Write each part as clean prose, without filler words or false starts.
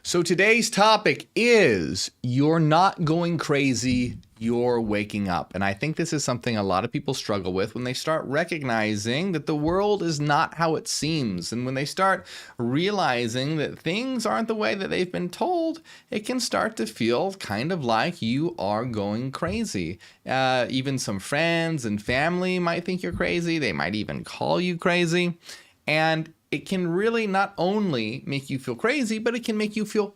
So today's topic is you're not going crazy, you're waking up. And I think this is something a lot of people struggle with when they start recognizing that the world is not how it seems. And when they start realizing that things aren't the way that they've been told, it can start to feel kind of like you are going crazy. Even some friends and family might think you're crazy. They might even call you crazy. And it can really not only make you feel crazy, but it can make you feel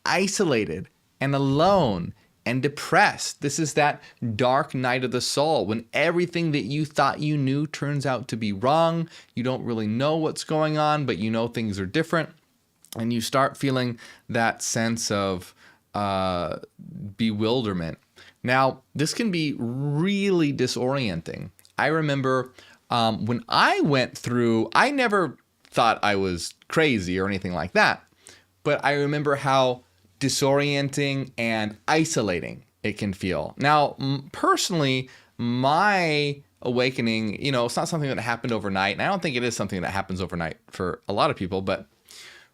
isolated and alone and depressed. This is that dark night of the soul when everything that you thought you knew turns out to be wrong. You don't really know what's going on, but you know things are different. And you start feeling that sense of bewilderment. Now, this can be really disorienting. I remember when I went through, I never thought I was crazy or anything like that, but I remember how disorienting and isolating it can feel. Now, personally, my awakening, it's not something that happened overnight, and I don't think it is something that happens overnight for a lot of people, but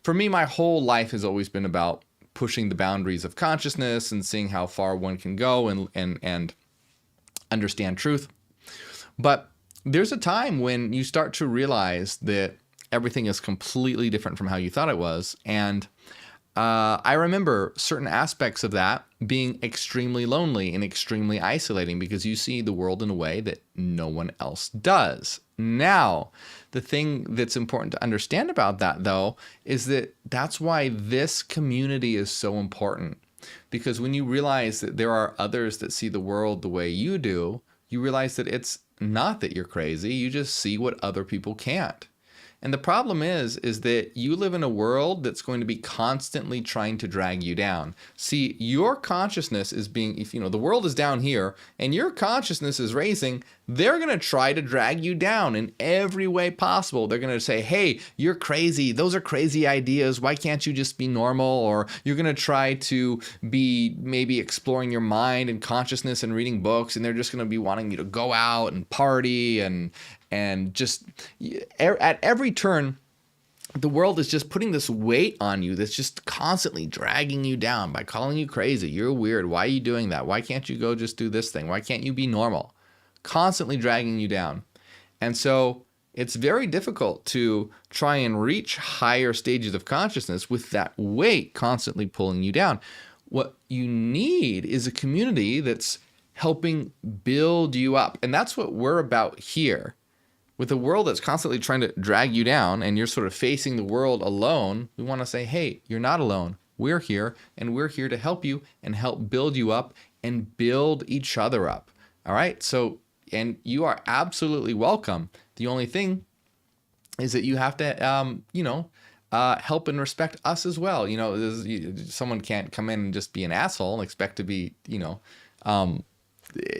for me, my whole life has always been about pushing the boundaries of consciousness and seeing how far one can go and understand truth. But there's a time when you start to realize that everything is completely different from how you thought it was. And I remember certain aspects of that being extremely lonely and extremely isolating because you see the world in a way that no one else does. Now, the thing that's important to understand about that, though, is that that's why this community is so important. Because when you realize that there are others that see the world the way you do, you realize that it's not that you're crazy, you just see what other people can't. And the problem is that you live in a world that's going to be constantly trying to drag you down. See, your consciousness is being, if the world is down here and your consciousness is raising, they're going to try to drag you down in every way possible. They're going to say, hey, you're crazy. Those are crazy ideas. Why can't you just be normal? Or you're going to try to be maybe exploring your mind and consciousness and reading books, and they're just going to be wanting you to go out and party and just at every turn, the world is just putting this weight on you that's just constantly dragging you down by calling you crazy. You're weird. Why are you doing that? Why can't you go just do this thing? Why can't you be normal? Constantly dragging you down. And so it's very difficult to try and reach higher stages of consciousness with that weight constantly pulling you down. What you need is a community that's helping build you up. And that's what we're about here. With a world that's constantly trying to drag you down and you're sort of facing the world alone, we want to say, hey, you're not alone. We're here, and we're here to help you and help build you up and build each other up. All right? So, and you are absolutely welcome. The only thing is that you have to, help and respect us as well. Someone can't come in and just be an asshole and expect to be,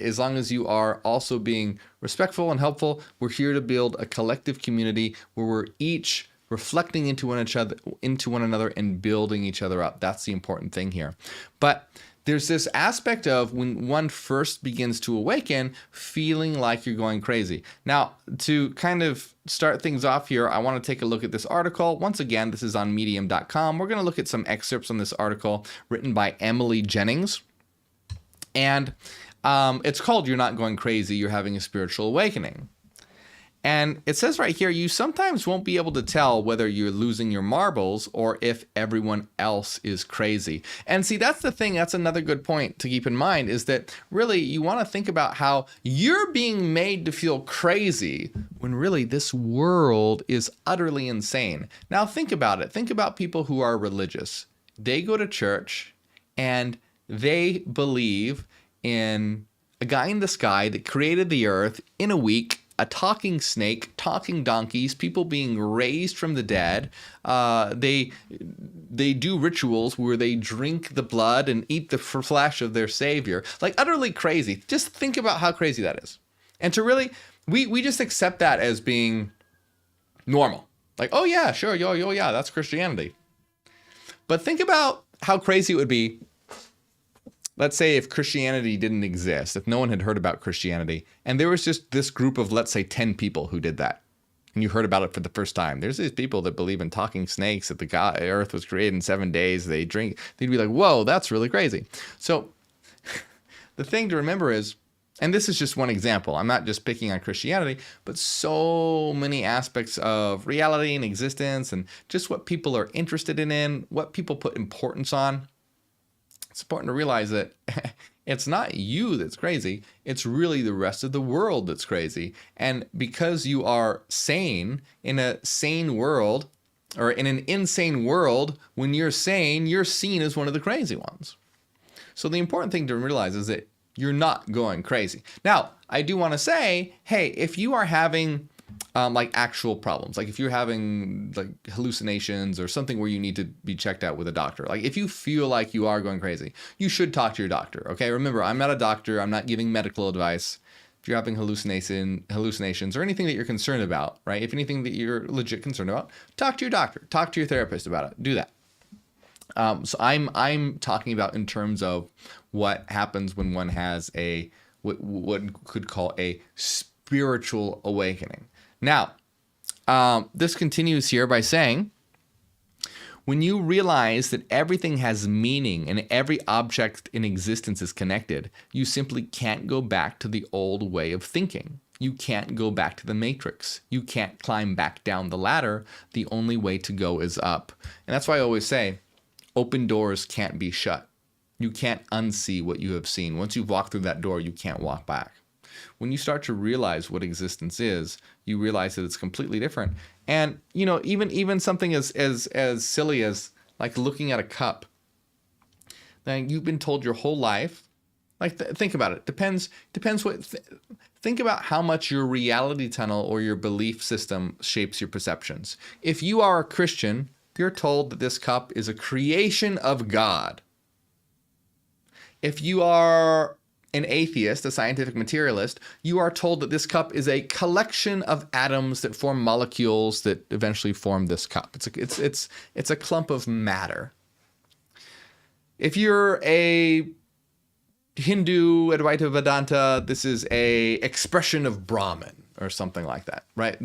as long as you are also being respectful and helpful. We're here to build a collective community where we're each reflecting into one another and building each other up. That's the important thing here. But there's this aspect of when one first begins to awaken, feeling like you're going crazy. Now, to kind of start things off here, I want to take a look at this article. Once again, this is on medium.com. We're going to look at some excerpts on this article written by Emily Jennings. And it's called You're Not Going Crazy, You're Having a Spiritual Awakening. And it says right here, you sometimes won't be able to tell whether you're losing your marbles or if everyone else is crazy. And see, that's the thing. That's another good point to keep in mind, is that really you want to think about how you're being made to feel crazy when really this world is utterly insane. Now think about it. Think about people who are religious. They go to church and they believe in a guy in the sky that created the earth in a week, a talking snake, talking donkeys, people being raised from the dead. They do rituals where they drink the blood and eat the flesh of their savior. Like utterly crazy. Just think about how crazy that is. And to really, we just accept that as being normal. Like, oh yeah, sure, yeah, that's Christianity. But think about how crazy it would be, let's say, if Christianity didn't exist, if no one had heard about Christianity, and there was just this group of, let's say, 10 people who did that. and you heard about it for the first time. There's these people that believe in talking snakes, that the earth was created in 7 days. They drink. They'd be like, whoa, that's really crazy. So the thing to remember is, and this is just one example, I'm not just picking on Christianity, but so many aspects of reality and existence and just what people are interested in, what people put importance on. It's important to realize that it's not you that's crazy. It's really the rest of the world that's crazy. And because you are sane in a sane world, or in an insane world, when you're sane, you're seen as one of the crazy ones. So the important thing to realize is that you're not going crazy. Now, I do want to say, hey, if you are having like actual problems, like if you're having like hallucinations or something where you need to be checked out with a doctor, like if you feel like you are going crazy, you should talk to your doctor. Okay, remember, I'm not a doctor. I'm not giving medical advice. If you're having hallucinations or anything that you're concerned about, right? If anything that you're legit concerned about, talk to your doctor. Talk to your therapist about it. Do that. So I'm talking about in terms of what happens when one has a what one could call a spiritual awakening. Now, this continues here by saying, when you realize that everything has meaning and every object in existence is connected, you simply can't go back to the old way of thinking. You can't go back to the matrix. You can't climb back down the ladder. The only way to go is up. And that's why I always say, open doors can't be shut. You can't unsee what you have seen. Once you've walked through that door, you can't walk back. When you start to realize what existence is, you realize that it's completely different. And, you know, even something as silly as like looking at a cup. Now, you've been told your whole life, like think about it. Depends what, think about how much your reality tunnel or your belief system shapes your perceptions. If you are a Christian, you're told that this cup is a creation of God. If you are an atheist, a scientific materialist, you are told that this cup is a collection of atoms that form molecules that eventually form this cup. It's a clump of matter. If you're a Hindu, Advaita Vedanta, this is a expression of Brahman or something like that, right?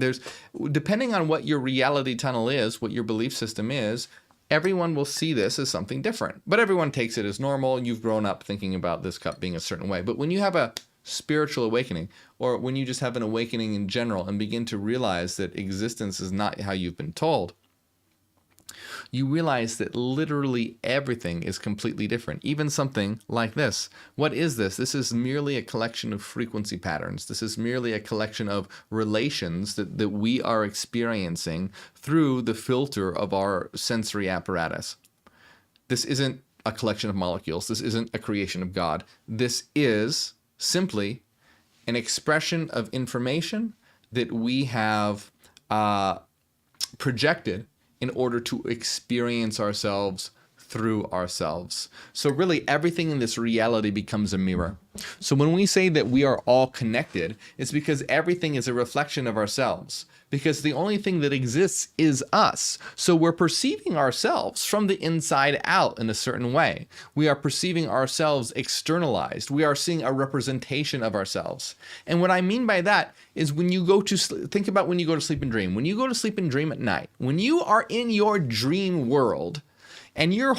Depending on what your reality tunnel is, what your belief system is, everyone will see this as something different, but everyone takes it as normal. You've grown up thinking about this cup being a certain way. But when you have a spiritual awakening, or when you just have an awakening in general and begin to realize that existence is not how you've been told, you realize that literally everything is completely different. Even something like this. What is this? This is merely a collection of frequency patterns. This is merely a collection of relations that we are experiencing through the filter of our sensory apparatus. This isn't a collection of molecules. This isn't a creation of God. This is simply an expression of information that we have projected in order to experience ourselves through ourselves. So really everything in this reality becomes a mirror. So when we say that we are all connected, it's because everything is a reflection of ourselves. Because the only thing that exists is us. So we're perceiving ourselves from the inside out in a certain way. We are perceiving ourselves externalized. We are seeing a representation of ourselves. And what I mean by that is when you go to sleep, think about when you go to sleep and dream. When you go to sleep and dream at night, when you are in your dream world, and you're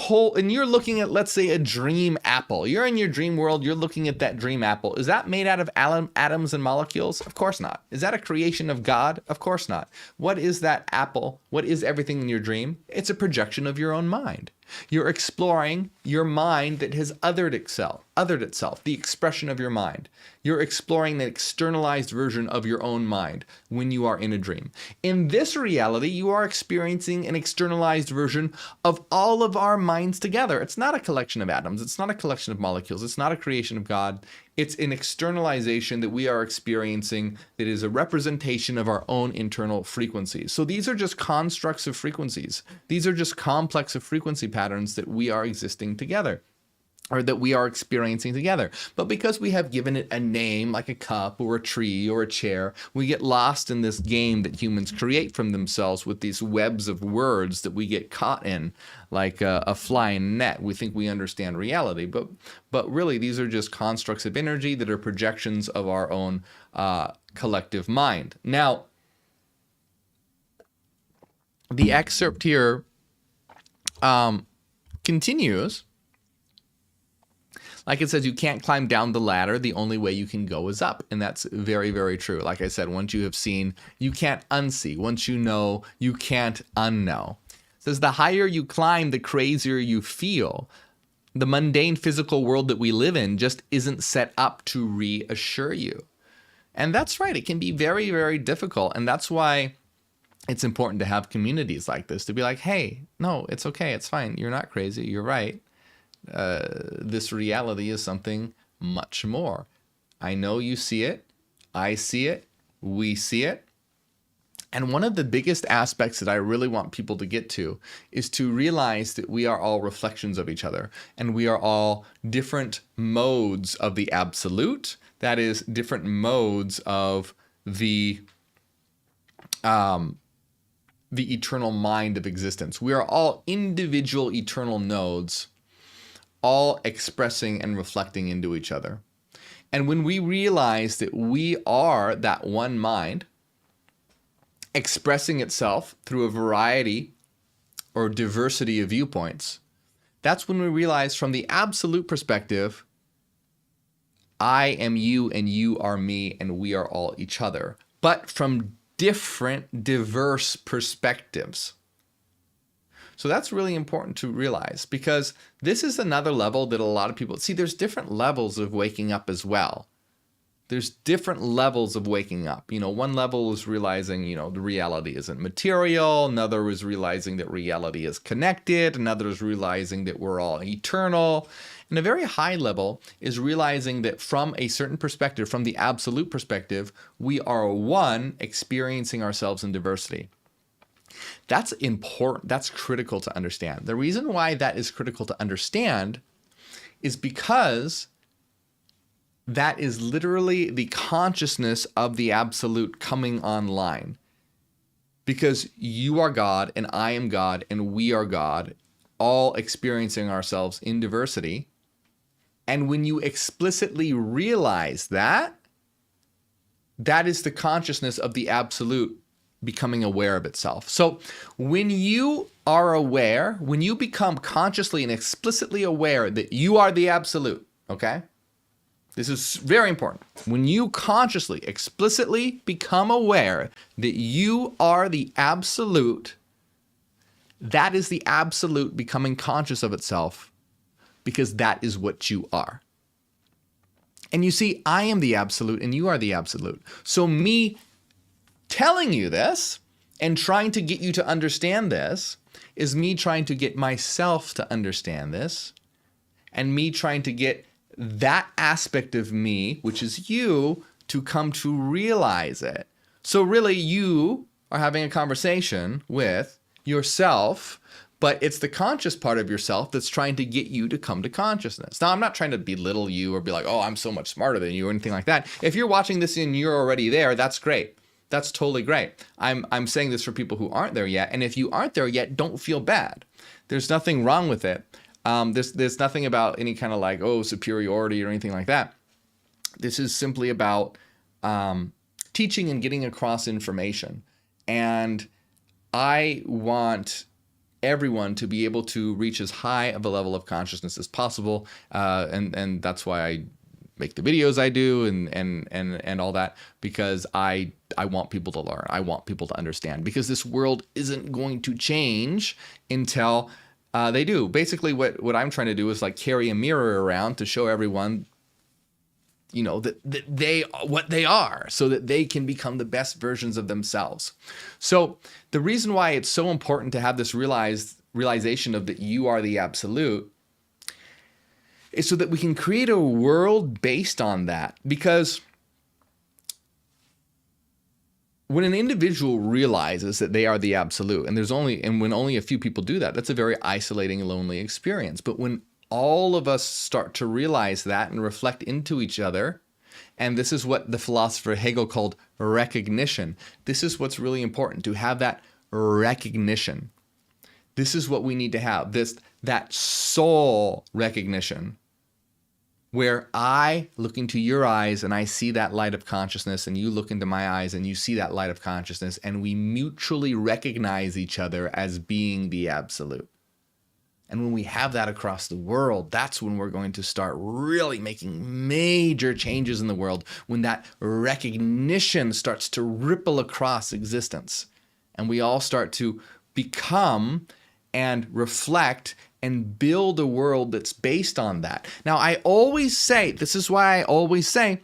looking at, let's say, a dream apple. You're in your dream world, you're looking at that dream apple. Is that made out of atoms and molecules? Of course not. Is that a creation of God? Of course not. What is that apple? What is everything in your dream? It's a projection of your own mind. You're exploring your mind that has othered itself, the expression of your mind. You're exploring the externalized version of your own mind when you are in a dream. In this reality, you are experiencing an externalized version of all of our minds together. It's not a collection of atoms. It's not a collection of molecules. It's not a creation of God. It's an externalization that we are experiencing that is a representation of our own internal frequencies. So these are just constructs of frequencies. These are just complex of frequency patterns that we are existing together, or that we are experiencing together. But because we have given it a name, like a cup or a tree or a chair, we get lost in this game that humans create from themselves with these webs of words that we get caught in, like a flying net. We think we understand reality, but really these are just constructs of energy that are projections of our own collective mind. Now, the excerpt here continues. Like it says, you can't climb down the ladder. The only way you can go is up. And that's very, very true. Like I said, once you have seen, you can't unsee. Once you know, you can't unknow. It says the higher you climb, the crazier you feel. The mundane physical world that we live in just isn't set up to reassure you. And that's right. It can be very, very difficult. And that's why it's important to have communities like this, to be like, hey, no, it's okay. It's fine. You're not crazy. You're right. This reality is something much more. I know you see it. I see it. We see it. And one of the biggest aspects that I really want people to get to is to realize that we are all reflections of each other, and we are all different modes of the absolute. That is, different modes of the eternal mind of existence. We are all individual eternal nodes, all expressing and reflecting into each other. And when we realize that we are that one mind, expressing itself through a variety or diversity of viewpoints, that's when we realize from the absolute perspective, I am you and you are me and we are all each other, but from different, diverse perspectives. So that's really important to realize, because this is another level that a lot of people see. There's different levels of waking up as well. There's different levels of waking up. One level is realizing, the reality isn't material. Another is realizing that reality is connected. Another is realizing that we're all eternal. And a very high level is realizing that from a certain perspective, from the absolute perspective, we are one, experiencing ourselves in diversity. That's important. That's critical to understand. The reason why that is critical to understand is because that is literally the consciousness of the absolute coming online. Because you are God and I am God and we are God, all experiencing ourselves in diversity. And when you explicitly realize that, that is the consciousness of the absolute becoming aware of itself. So when you are aware, when you become consciously and explicitly aware that you are the absolute, okay? This is very important. When you consciously, explicitly become aware that you are the absolute, that is the absolute becoming conscious of itself, because that is what you are. And you see, I am the absolute and you are the absolute. So me telling you this and trying to get you to understand this is me trying to get myself to understand this, and me trying to get that aspect of me, which is you, to come to realize it. So really, you are having a conversation with yourself, but it's the conscious part of yourself that's trying to get you to come to consciousness. Now, I'm not trying to belittle you or be like, oh, I'm so much smarter than you or anything like that. If you're watching this and you're already there, that's great. That's totally great. I'm saying this for people who aren't there yet. And if you aren't there yet, don't feel bad. There's nothing wrong with it. There's nothing about any kind of like, oh, superiority or anything like that. This is simply about teaching and getting across information. And I want everyone to be able to reach as high of a level of consciousness as possible. And that's why I make the videos I do and all that, because I want people to learn. I want people to understand, because this world isn't going to change until they do. Basically, what I'm trying to do is like carry a mirror around to show everyone, that they what they are, so that they can become the best versions of themselves. So the reason why it's so important to have this realization of that you are the absolute is so that we can create a world based on that. Because when an individual realizes that they are the absolute, and when only a few people do that, that's a very isolating and lonely experience. But when all of us start to realize that and reflect into each other, and this is what the philosopher Hegel called recognition. This is what's really important, to have that recognition. This is what we need to have, that soul recognition. where I look into your eyes and I see that light of consciousness, and you look into my eyes and you see that light of consciousness, and we mutually recognize each other as being the absolute. And when we have that across the world, that's when we're going to start really making major changes in the world, when that recognition starts to ripple across existence. And we all start to become and reflect and build a world that's based on that. Now, I always say, this is why I always say,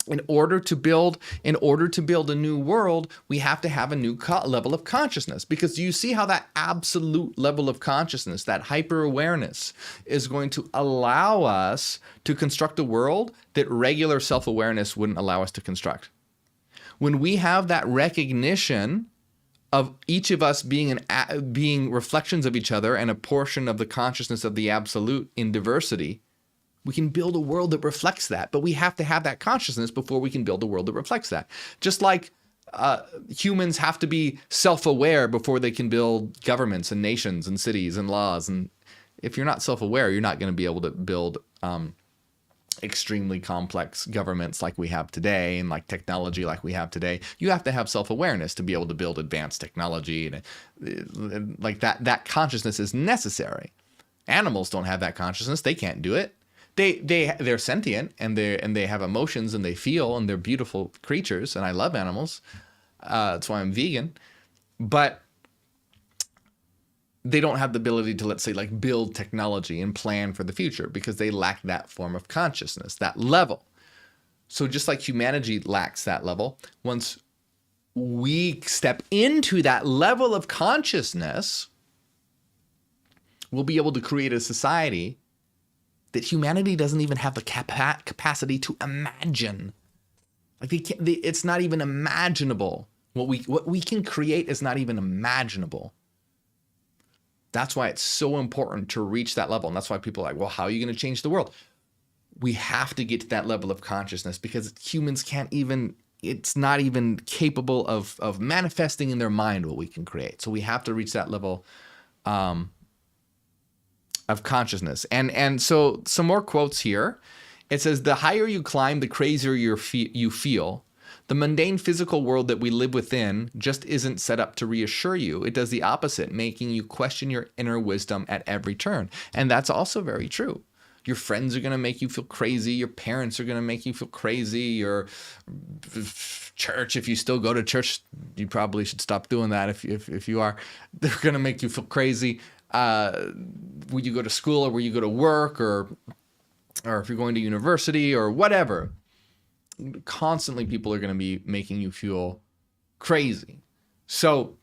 in order to build a new world, we have to have a new level of consciousness. Because you see how that absolute level of consciousness, that hyper-awareness, is going to allow us to construct a world that regular self-awareness wouldn't allow us to construct. When we have that recognition of each of us being reflections of each other and a portion of the consciousness of the absolute in diversity, we can build a world that reflects that. But we have to have that consciousness before we can build a world that reflects that. Just like humans have to be self-aware before they can build governments and nations and cities and laws. And if you're not self-aware, you're not going to be able to build extremely complex governments like we have today, and like technology like we have today. You have to have self-awareness to be able to build advanced technology, and like that consciousness is necessary. Animals don't have that consciousness. They can't do it. They're sentient, and they have emotions, and they feel, and they're beautiful creatures, and I love animals. That's why I'm vegan. But they don't have the ability to, let's say, like build technology and plan for the future, because they lack that form of consciousness, that level. So just like humanity lacks that level, once we step into that level of consciousness, we'll be able to create a society that humanity doesn't even have the capacity to imagine. Like it's not even imaginable. What we can create is not even imaginable. That's why it's so important to reach that level. And that's why people are like, well, how are you going to change the world? We have to get to that level of consciousness, because humans can't even, it's not even capable of manifesting in their mind what we can create. So we have to reach that level of consciousness. And so some more quotes here. It says, the higher you climb, the crazier you feel. The mundane physical world that we live within just isn't set up to reassure you. It does the opposite, making you question your inner wisdom at every turn. And that's also very true. Your friends are going to make you feel crazy. Your parents are going to make you feel crazy. Your church, if you still go to church, you probably should stop doing that if you are. They're going to make you feel crazy. When you go to school, or where you go to work, or if you're going to university or whatever, constantly people are going to be making you feel crazy. So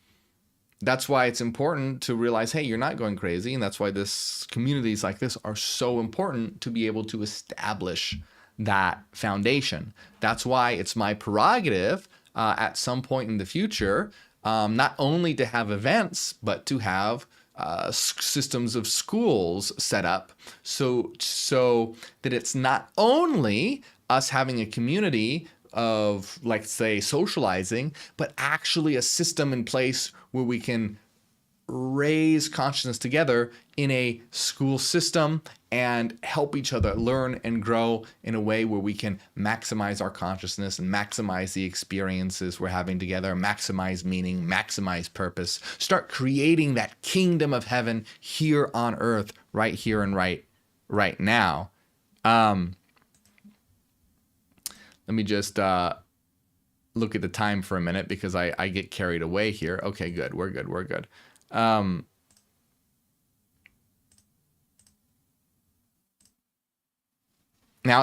that's why it's important to realize, hey, you're not going crazy. And that's why communities like this are so important, to be able to establish that foundation. That's why it's my prerogative at some point in the future, not only to have events, but to have systems of schools set up so that it's not only us having a community of, like, say, socializing, but actually a system in place where we can raise consciousness together in a school system and help each other learn and grow in a way where we can maximize our consciousness and maximize the experiences we're having together, maximize meaning, maximize purpose, start creating that kingdom of heaven here on earth, right here and right now. Let me just look at the time for a minute, because I get carried away here. Okay, good. We're good. Now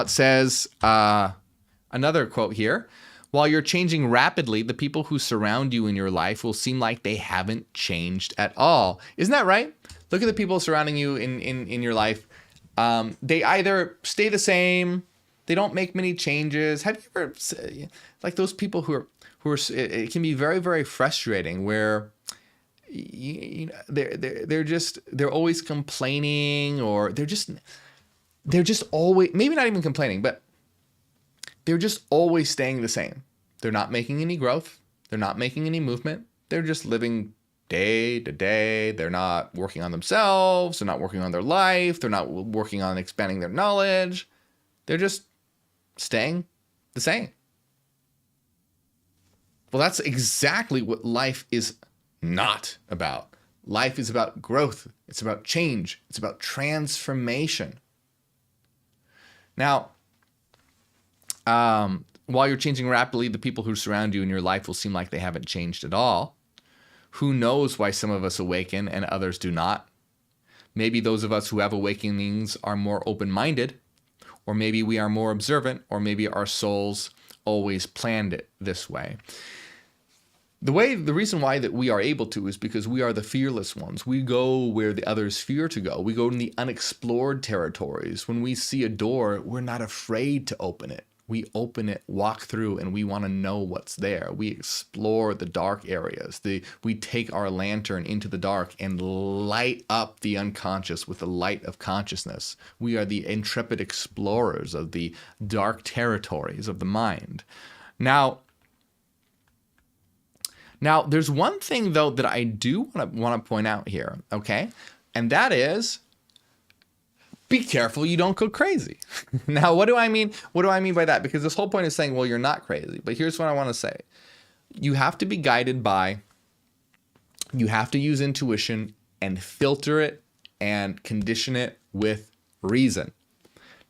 it says, another quote here. While you're changing rapidly, the people who surround you in your life will seem like they haven't changed at all. Isn't that right? Look at the people surrounding you in your life. They either stay the same, they don't make many changes. Have you ever, like, those people who are it can be very, very frustrating, where they're always complaining, or they're just always, maybe not even complaining, but they're just always staying the same. They're not making any growth. They're not making any movement. They're just living day to day. They're not working on themselves. They're not working on their life. They're not working on expanding their knowledge. They're just staying the same. Well, that's exactly what life is not about. Life is about growth. It's about change. It's about transformation. Now, while you're changing rapidly, the people who surround you in your life will seem like they haven't changed at all. Who knows why some of us awaken and others do not? Maybe those of us who have awakenings are more open-minded, or maybe we are more observant, or maybe our souls always planned it this way. The reason why that we are able to is because we are the fearless ones. We go where the others fear to go. We go in the unexplored territories. When we see a door, we're not afraid to open it. We open it, walk through, and we want to know what's there. We explore the dark areas. We take our lantern into the dark and light up the unconscious with the light of consciousness. We are the intrepid explorers of the dark territories of the mind. Now, there's one thing, though, that I do want to point out here, okay? And that is, be careful you don't go crazy. Now, what do I mean? What do I mean by that? Because this whole point is saying, well, you're not crazy. But here's what I want to say. You have to be guided by, you have to use intuition and filter it and condition it with reason.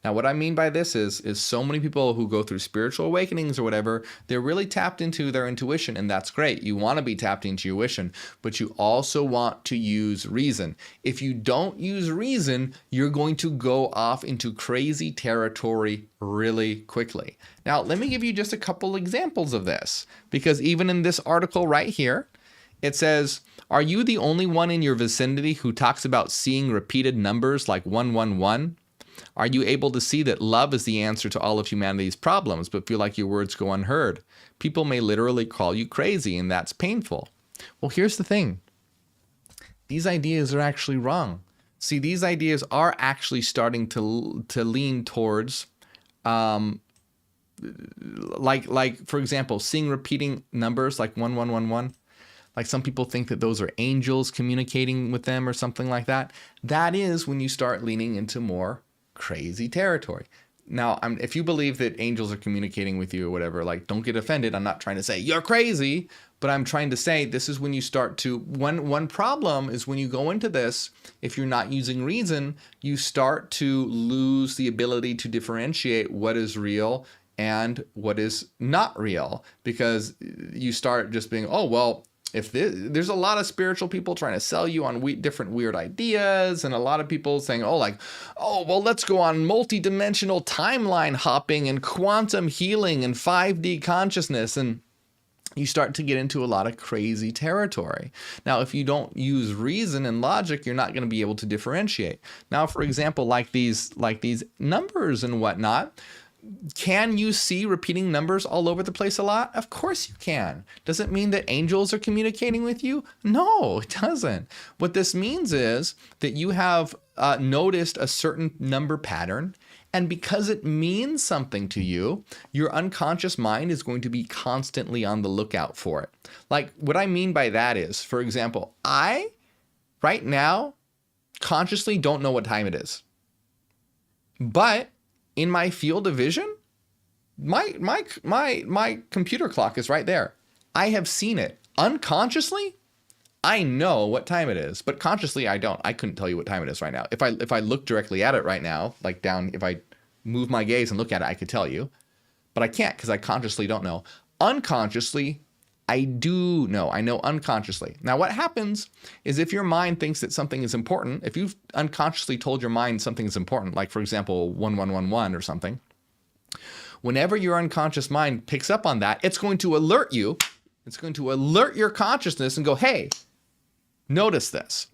Now, what I mean by this is so many people who go through spiritual awakenings or whatever, they're really tapped into their intuition, and that's great. You want to be tapped into your intuition, but you also want to use reason. If you don't use reason, you're going to go off into crazy territory really quickly. Now, let me give you just a couple examples of this, because even in this article right here, it says, are you the only one in your vicinity who talks about seeing repeated numbers like 111? Are you able to see that love is the answer to all of humanity's problems, but feel like your words go unheard? People may literally call you crazy, and that's painful. Well, here's the thing. These ideas are actually wrong. See, these ideas are actually starting to lean towards, like for example, seeing repeating numbers like 1111. Like some people think that those are angels communicating with them or something like that. That is when you start leaning into more crazy territory. Now, if you believe that angels are communicating with you or whatever, like, don't get offended. I'm not trying to say you're crazy, but I'm trying to say this is when you start to, one problem is when you go into this, if you're not using reason, you start to lose the ability to differentiate what is real and what is not real, because you start just being, oh, well, there's a lot of spiritual people trying to sell you on different weird ideas, and a lot of people saying, well, let's go on multi-dimensional timeline hopping and quantum healing and 5D consciousness, and you start to get into a lot of crazy territory. Now, if you don't use reason and logic, you're not going to be able to differentiate. Now, for example, like these numbers and whatnot, can you see repeating numbers all over the place a lot? Of course you can. Does it mean that angels are communicating with you? No, it doesn't. What this means is that you have noticed a certain number pattern, and because it means something to you, your unconscious mind is going to be constantly on the lookout for it. Like, what I mean by that is, for example, I, right now, consciously don't know what time it is. But in my field of vision, my computer clock is right there. I have seen it. Unconsciously, I know what time it is, but consciously I don't. I couldn't tell you what time it is right now. If I look directly at it right now, like down, if I move my gaze and look at it, I could tell you, but I can't because I consciously don't know. Unconsciously, I do know. I know unconsciously. Now, what happens is if your mind thinks that something is important, if you've unconsciously told your mind something is important, like, for example, 1111 or something, whenever your unconscious mind picks up on that, it's going to alert you. It's going to alert your consciousness and go, hey, notice this.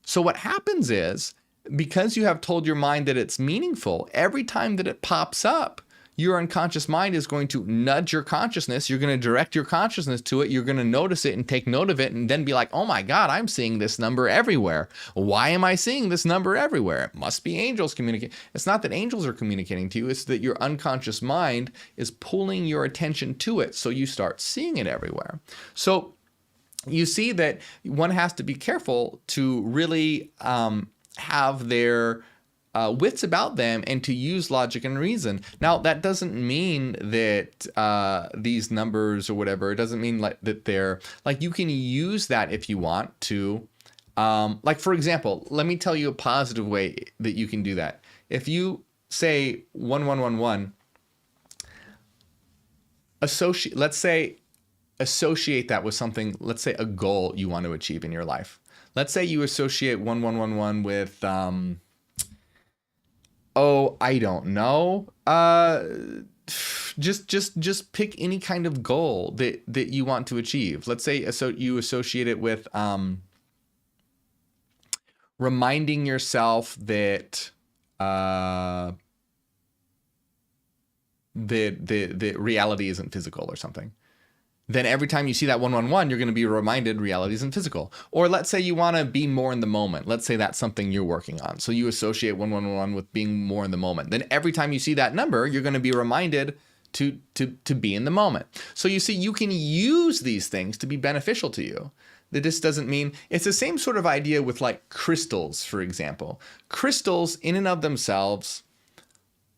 So what happens is, because you have told your mind that it's meaningful, every time that it pops up, your unconscious mind is going to nudge your consciousness. You're going to direct your consciousness to it. You're going to notice it and take note of it, and then be like, oh my God, I'm seeing this number everywhere. Why am I seeing this number everywhere? It must be angels communicating. It's not that angels are communicating to you. It's that your unconscious mind is pulling your attention to it, so you start seeing it everywhere. So you see that one has to be careful to really have their wits about them and to use logic and reason. Now, that doesn't mean that these numbers or whatever, it doesn't mean like that they're like, you can use that if you want to. Like, for example, let me tell you a positive way that you can do that. If you say 1111, associate that with something, let's say a goal you want to achieve in your life. Let's say you associate 1111 with, I don't know. Just pick any kind of goal that you want to achieve. Let's say you associate it with reminding yourself that the reality isn't physical or something. Then every time you see that 111, you're going to be reminded reality isn't physical. Or let's say you want to be more in the moment. Let's say that's something you're working on. So you associate 111 with being more in the moment. Then every time you see that number, you're going to be reminded to be in the moment. So you see, you can use these things to be beneficial to you. That this doesn't mean, it's the same sort of idea with like crystals, for example. Crystals in and of themselves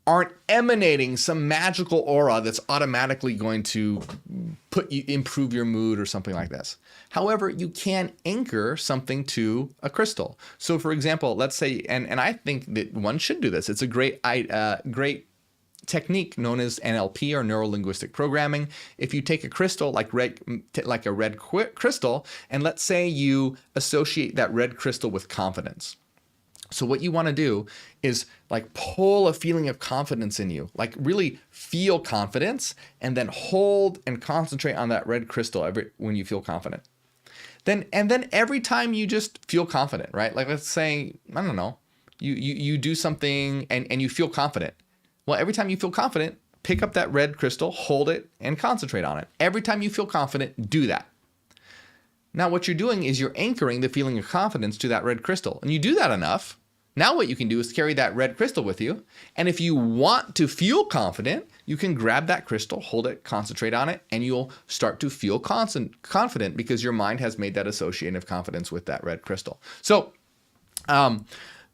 aren't emanating some magical aura that's automatically going to improve your mood or something like this. However, you can anchor something to a crystal. So for example, let's say, and I think that one should do this. It's a great technique known as NLP or neuro-linguistic programming. If you take a crystal like a red crystal, and let's say you associate that red crystal with confidence. So what you want to do is like pull a feeling of confidence in you, like really feel confidence, and then hold and concentrate on that red crystal when you feel confident. Then every time you just feel confident, right? Like let's say, I don't know, you do something and you feel confident. Well, every time you feel confident, pick up that red crystal, hold it, and concentrate on it. Every time you feel confident, do that. Now, what you're doing is you're anchoring the feeling of confidence to that red crystal. And you do that enough, now what you can do is carry that red crystal with you. And if you want to feel confident, you can grab that crystal, hold it, concentrate on it, and you'll start to feel confident because your mind has made that association of confidence with that red crystal. So the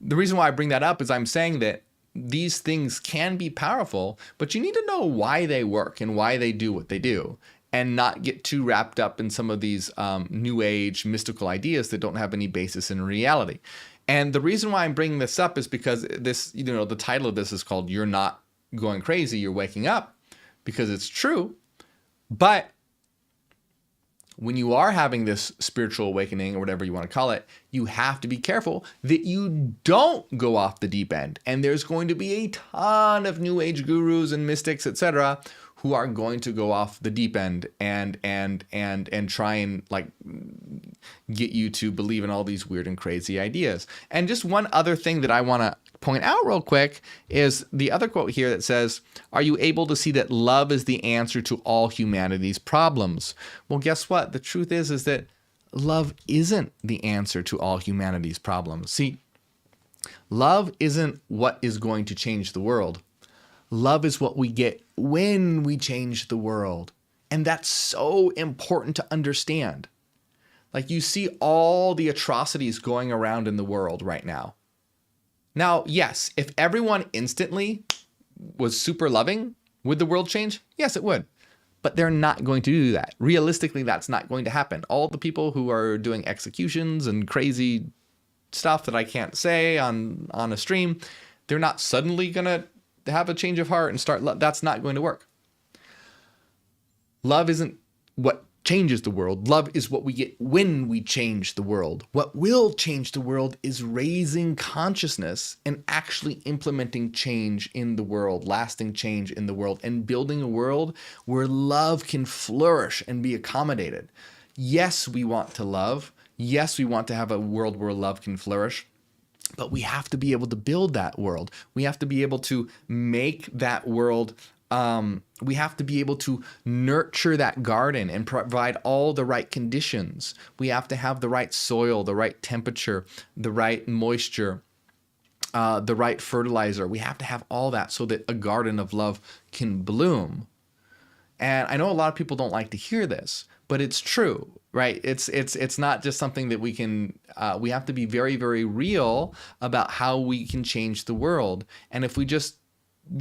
reason why I bring that up is I'm saying that these things can be powerful, but you need to know why they work and why they do what they do, and not get too wrapped up in some of these new age mystical ideas that don't have any basis in reality. And the reason why I'm bringing this up is because this, the title of this is called "You're Not Going Crazy, You're Waking Up," because it's true. But when you are having this spiritual awakening or whatever you want to call it, you have to be careful that you don't go off the deep end. And there's going to be a ton of new age gurus and mystics, etc., who are going to go off the deep end and try and like get you to believe in all these weird and crazy ideas. And just one other thing that I want to point out real quick is the other quote here that says, "Are you able to see that love is the answer to all humanity's problems?" Well, guess what? The truth is that love isn't the answer to all humanity's problems. See, love isn't what is going to change the world. Love is what we get when we change the world. And that's so important to understand. Like, you see all the atrocities going around in the world right now. Now, yes, if everyone instantly was super loving, would the world change? Yes, it would. But they're not going to do that. Realistically, that's not going to happen. All the people who are doing executions and crazy stuff that I can't say on a stream, they're not suddenly going to have a change of heart and start. That's not going to work. Love isn't what changes the world. Love is what we get when we change the world. What will change the world is raising consciousness and actually implementing change in the world, lasting change in the world, and building a world where love can flourish and be accommodated. Yes, we want to love. Yes, we want to have a world where love can flourish. But we have to be able to build that world. We have to be able to make that world. We have to be able to nurture that garden and provide all the right conditions. We have to have the right soil, the right temperature, the right moisture, the right fertilizer. We have to have all that so that a garden of love can bloom. And I know a lot of people don't like to hear this, but it's true. right? It's not just something that we have to be very, very real about how we can change the world. And if we just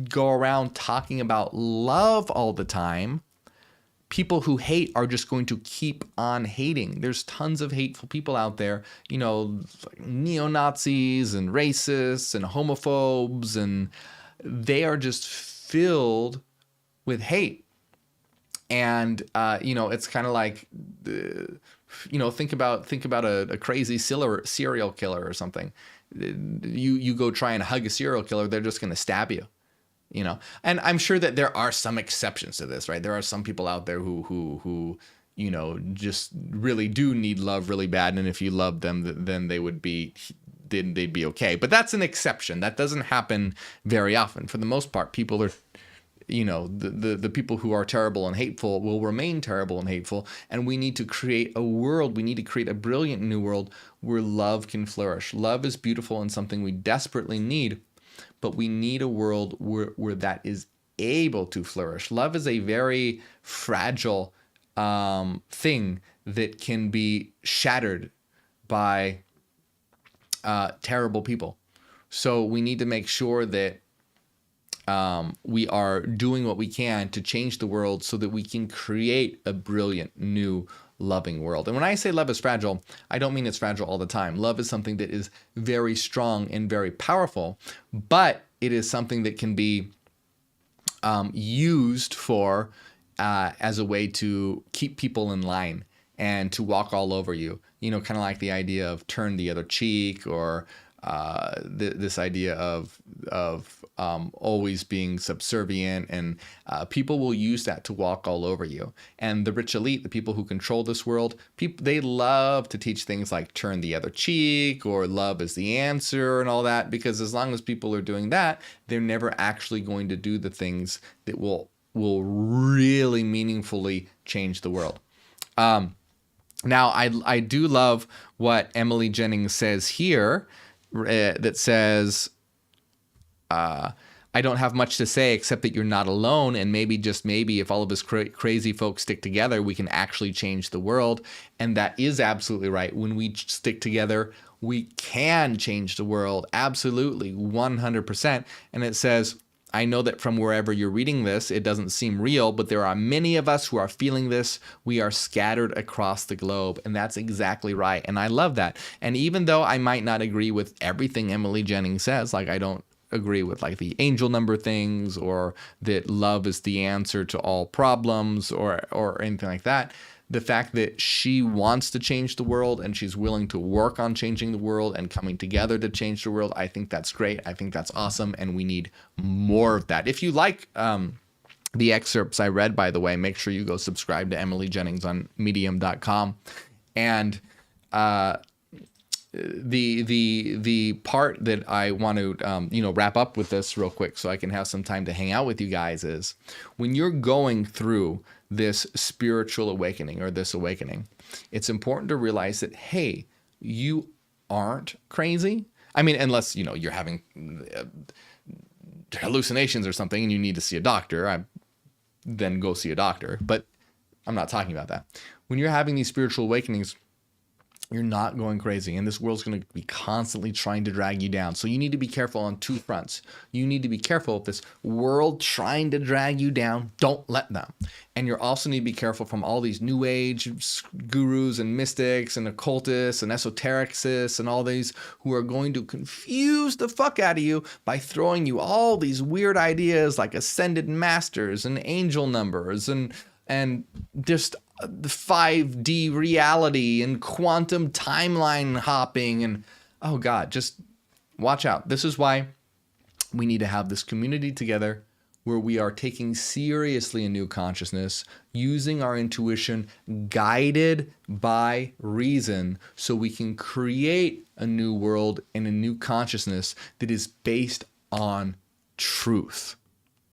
go around talking about love all the time, people who hate are just going to keep on hating. There's tons of hateful people out there, like neo-Nazis and racists and homophobes, and they are just filled with hate. And it's kind of like, think about a crazy serial killer or something. You go try and hug a serial killer, they're just going to stab you. And I'm sure that there are some exceptions to this, right? There are some people out there who just really do need love really bad, and if you love them, then they'd be okay. But that's an exception. That doesn't happen very often. For the most part, people are, the people who are terrible and hateful will remain terrible and hateful, and we need to create a world. We need to create a brilliant new world where love can flourish. Love is beautiful and something we desperately need. But we need a world where that is able to flourish. Love is a very fragile thing that can be shattered by terrible people. So we need to make sure that we are doing what we can to change the world so that we can create a brilliant new loving world. And when I say love is fragile, I don't mean it's fragile all the time. Love is something that is very strong and very powerful, but it is something that can be used for as a way to keep people in line and to walk all over you. Kind of like the idea of turn the other cheek, or this idea of always being subservient, and people will use that to walk all over you. And the rich elite, the people who control this world, they love to teach things like turn the other cheek or love is the answer and all that, because as long as people are doing that, they're never actually going to do the things that will really meaningfully change the world. Now, I do love what Emily Jennings says here, that says, I don't have much to say except that you're not alone, and maybe, just maybe, if all of us crazy folks stick together, we can actually change the world. And that is absolutely right. When we stick together, we can change the world. Absolutely, 100%. And it says, I know that from wherever you're reading this, it doesn't seem real, but there are many of us who are feeling this. We are scattered across the globe, and that's exactly right. And I love that. And even though I might not agree with everything Emily Jennings says, like I don't agree with like the angel number things, or that love is the answer to all problems, or anything like that, the fact that she wants to change the world and she's willing to work on changing the world and coming together to change the world, I think that's great. I think that's awesome, and we need more of that. If you like the excerpts I read, by the way, make sure you go subscribe to Emily Jennings on medium.com. And the part that I want to wrap up with this real quick so I can have some time to hang out with you guys is, when you're going through this spiritual awakening or this awakening, it's important to realize that, hey, you aren't crazy. I mean, unless, you're having hallucinations or something and you need to see a doctor, then go see a doctor. But I'm not talking about that. When you're having these spiritual awakenings, you're not going crazy, and this world's going to be constantly trying to drag you down. So you need to be careful on two fronts. You need to be careful of this world trying to drag you down. Don't let them. And you also need to be careful from all these new age gurus and mystics and occultists and esotericists and all these who are going to confuse the fuck out of you by throwing you all these weird ideas like ascended masters and angel numbers and just the 5D reality and quantum timeline hopping, and oh God, just watch out. This is why we need to have this community together where we are taking seriously a new consciousness, using our intuition, guided by reason, so we can create a new world and a new consciousness that is based on truth.